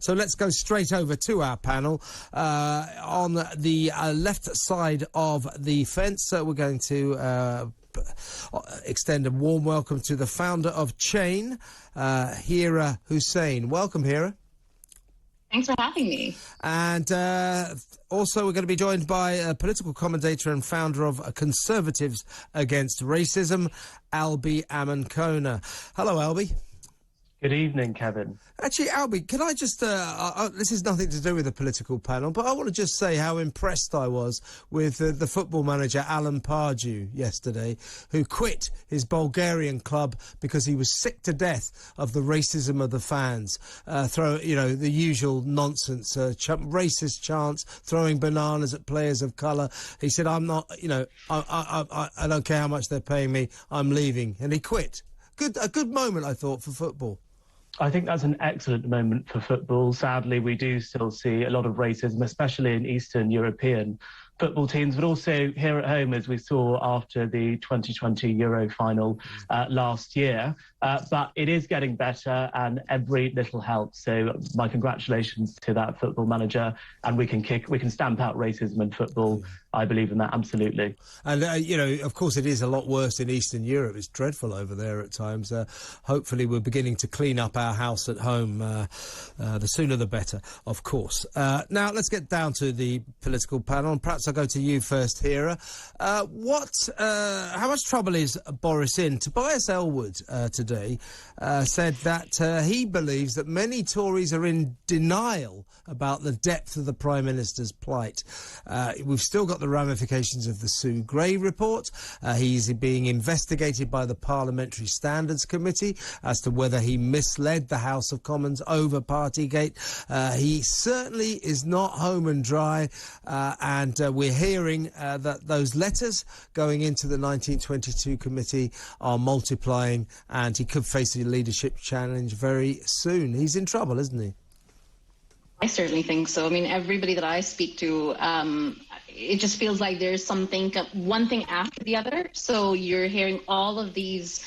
So let's go straight over to our panel. On the left side of the fence, we're going to extend a warm welcome to the founder of Chain, Hera Hussain. Welcome, Hera. Thanks for having me. And also we're going to be joined by a political commentator and founder of Conservatives Against Racism, Albie Amankona. Hello, Albie. Good evening, Kevin. Actually, Albie, can I just... this is nothing to do with the political panel, but I want to just say how impressed I was with the football manager, Alan Pardew, yesterday, who quit his Bulgarian club because he was sick to death of the racism of the fans. The usual nonsense, racist chants, throwing bananas at players of colour. He said, I'm not, I don't care how much they're paying me, I'm leaving. And he quit. A good moment, I thought, for football. I think that's an excellent moment for football. Sadly, we do still see a lot of racism, especially in Eastern European football teams, but also here at home, as we saw after the 2020 Euro final last year. But it is getting better, and every little helps. So my congratulations to that football manager, and we can stamp out racism in football. I believe in that, absolutely. And, of course, it is a lot worse in Eastern Europe. It's dreadful over there at times. Hopefully we're beginning to clean up our house at home. The sooner the better, of course. Now, let's get down to the political panel, and perhaps I'll go to you first, Hera. How much trouble is Boris in? Tobias Ellwood today said that he believes that many Tories are in denial about the depth of the Prime Minister's plight. We've still got the ramifications of the Sue Gray report. He's being investigated by the Parliamentary Standards Committee as to whether he misled the House of Commons over Partygate. He certainly is not home and dry, and we're hearing that those letters going into the 1922 committee are multiplying, and he could face a leadership challenge very soon. He's in trouble, isn't he? I certainly think so. I mean, everybody that I speak to, it just feels like there's one thing after the other. So you're hearing all of these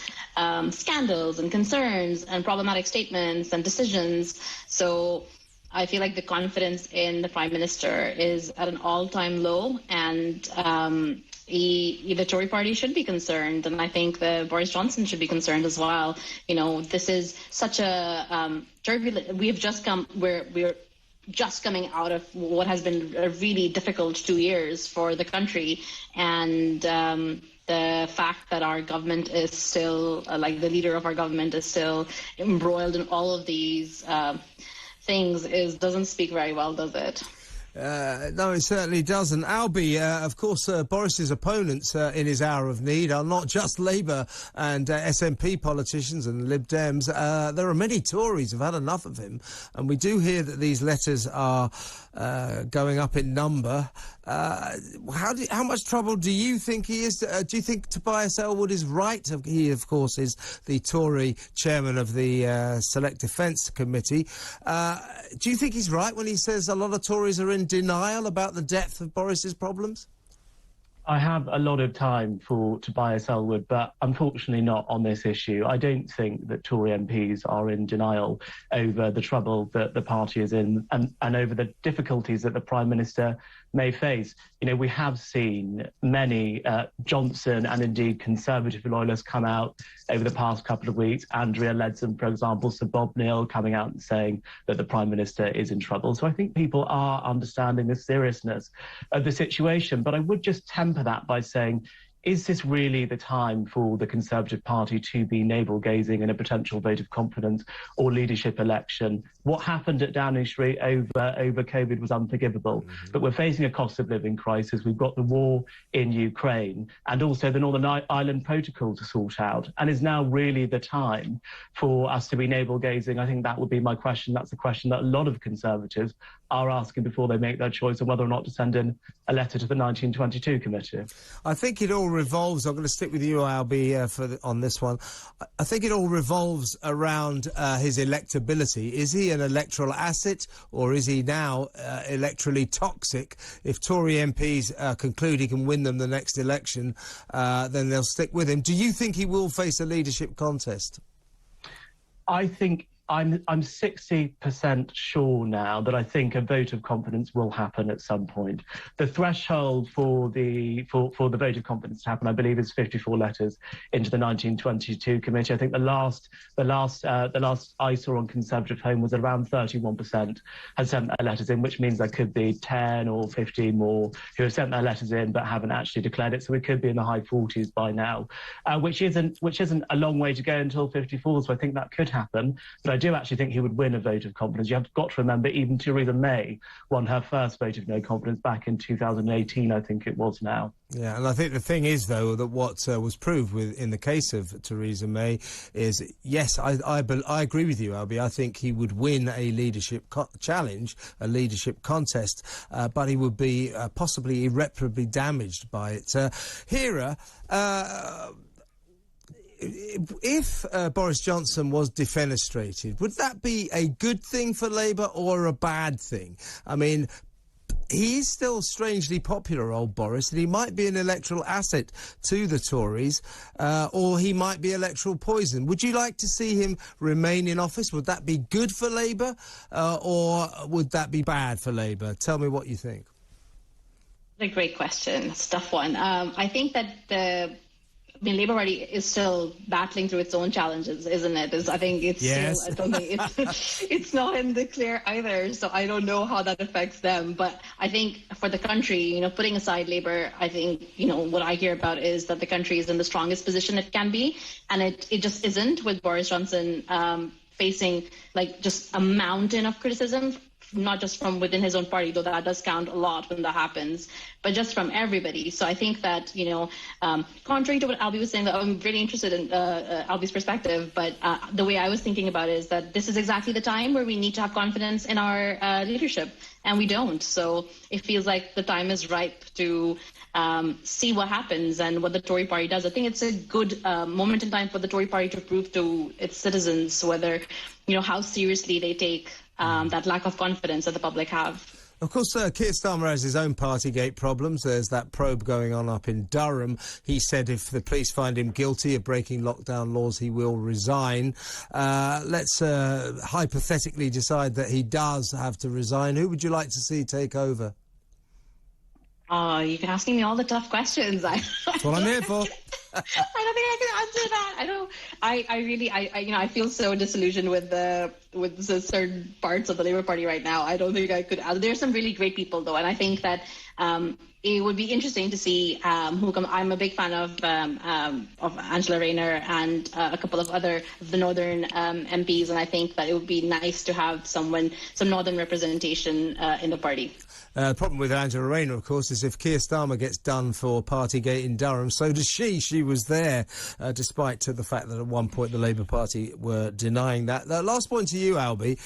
scandals and concerns and problematic statements and decisions. So I feel like the confidence in the Prime Minister is at an all-time low, and the Tory party should be concerned, and I think Boris Johnson should be concerned as well. This is such a turbulent. We're just coming out of what has been a really difficult 2 years for the country, and the fact that our government is still, the leader of our government is still embroiled in all of these things doesn't speak very well, does it? No, it certainly doesn't. Albie, of course, Boris's opponents in his hour of need are not just Labour and SNP politicians and Lib Dems. There are many Tories who've had enough of him, and we do hear that these letters are going up in number. How much trouble do you think he is? Do you think Tobias Ellwood is right? He, of course, is the Tory chairman of the Select Defence Committee. Do you think he's right when he says a lot of Tories are in denial about the depth of Boris's problems? I have a lot of time for Tobias Ellwood, but unfortunately not on this issue. I don't think that Tory MPs are in denial over the trouble that the party is in and over the difficulties that the Prime Minister may face. We have seen many Johnson and indeed Conservative loyalists come out over the past couple of weeks. Andrea Leadsom, for example, Sir Bob Neal coming out and saying that the Prime Minister is in trouble. So I think people are understanding the seriousness of the situation. But I would just temper that by saying, is this really the time for the Conservative Party to be navel-gazing in a potential vote of confidence or leadership election? What happened at Downing Street over COVID was unforgivable. Mm-hmm. But we're facing a cost of living crisis. We've got the war in Ukraine and also the Northern Ireland Protocol to sort out. And is now really the time for us to be navel-gazing? I think that would be my question. That's a question that a lot of Conservatives are asking before they make their choice on whether or not to send in a letter to the 1922 committee. I think it all revolves, I'm going to stick with you, Albie, on this one. I think it all revolves around his electability. Is he an electoral asset, or is he now electorally toxic? If Tory MPs conclude he can win them the next election, then they'll stick with him. Do you think he will face a leadership contest? I think I'm 60% sure now that I think a vote of confidence will happen at some point. The threshold for the vote of confidence to happen, I believe, is 54 letters into the 1922 committee. I think the last I saw on Conservative Home was around 31% had sent their letters in, which means there could be 10 or 15 more who have sent their letters in but haven't actually declared it. So we could be in the high 40s by now, which isn't a long way to go until 54. So I think that could happen. But I do actually think he would win a vote of confidence. You have got to remember, even Theresa May won her first vote of no confidence back in 2018, I think it was now. Yeah, and I think the thing is, though, that what was proved in the case of Theresa May is, yes, I agree with you, Albie. I think he would win a leadership challenge, a leadership contest, but he would be possibly irreparably damaged by it. Hera, if Boris Johnson was defenestrated, would that be a good thing for Labour or a bad thing? I mean, he is still strangely popular, old Boris, and he might be an electoral asset to the Tories, or he might be electoral poison. Would you like to see him remain in office? Would that be good for Labour, or would that be bad for Labour? Tell me what you think. A great question. It's a tough one. I think that the Labour Party is still battling through its own challenges, isn't it? I think it's yes. still, I don't think it's not in the clear either. So I don't know how that affects them. But I think for the country, putting aside Labour, I think, what I hear about is that the country is in the strongest position it can be. And it just isn't, with Boris Johnson facing just a mountain of criticism, not just from within his own party, though that does count a lot when that happens, but just from everybody. So I think that, contrary to what Albie was saying, that I'm really interested in Albie's perspective, but the way I was thinking about it is that this is exactly the time where we need to have confidence in our leadership, and we don't. So it feels like the time is ripe to see what happens and what the Tory party does. I think it's a good moment in time for the Tory party to prove to its citizens whether, how seriously they take that lack of confidence that the public have. Of course, Keir Starmer has his own Partygate problems. There's that probe going on up in Durham. He said if the police find him guilty of breaking lockdown laws, he will resign. Let's hypothetically decide that he does have to resign. Who would you like to see take over? Oh, you've been asking me all the tough questions. That's what I'm here for. I don't think I can answer that. I feel so disillusioned with the certain parts of the Labour Party right now. I don't think I could. There's some really great people though, and I think that it would be interesting to see who come. I'm a big fan of Angela Rayner and a couple of the Northern MPs, and I think that it would be nice to have some Northern representation in the party. The problem with Angela Rayner, of course, is if Keir Starmer gets done for Partygate in Durham, so does she. She was there, despite the fact that at one point the Labour Party were denying that. Last point to you, Albie.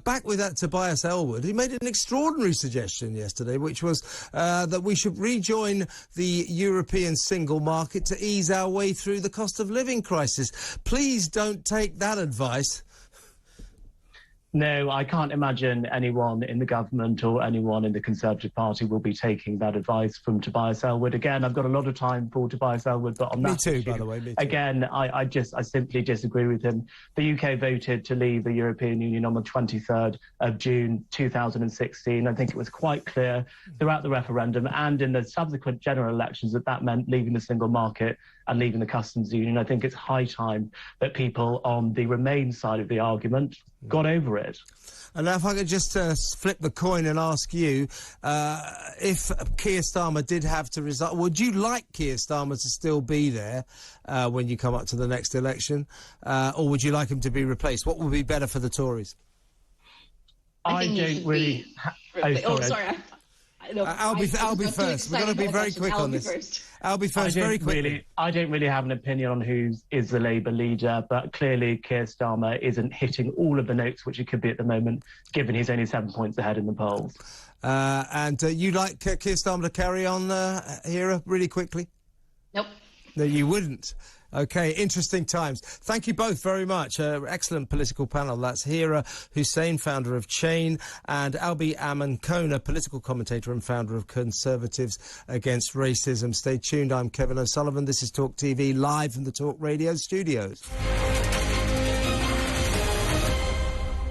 Back with that Tobias Ellwood, he made an extraordinary suggestion yesterday, which was that we should rejoin the European single market to ease our way through the cost of living crisis. Please don't take that advice. No, I can't imagine anyone in the government or anyone in the Conservative Party will be taking that advice from Tobias Ellwood. Again, I've got a lot of time for Tobias Ellwood, but on that issue, by the way, me too. Again, I simply disagree with him. The UK voted to leave the European Union on the 23rd of June 2016. I think it was quite clear throughout the referendum and in the subsequent general elections that meant leaving the single market and leaving the customs union. I think it's high time that people on the Remain side of the argument got over it. And now if I could just flip the coin and ask you, if Keir Starmer did have to resign, would you like Keir Starmer to still be there when you come up to the next election? Or would you like him to be replaced? What would be better for the Tories? I don't really... sorry. Albie first. We're going to be very quick on this. Albie first, very quickly. I don't really have an opinion on who is the Labour leader, but clearly Keir Starmer isn't hitting all of the notes which he could be at the moment, given he's only 7 points ahead in the polls. And you like Keir Starmer to carry on, Hera, really quickly? Nope. No, you wouldn't. OK, interesting times. Thank you both very much. Excellent political panel. That's Hera Hussain, founder of Chain, and Albie Amankona, political commentator and founder of Conservatives Against Racism. Stay tuned. I'm Kevin O'Sullivan. This is TalkTV, live from the Talk Radio studios.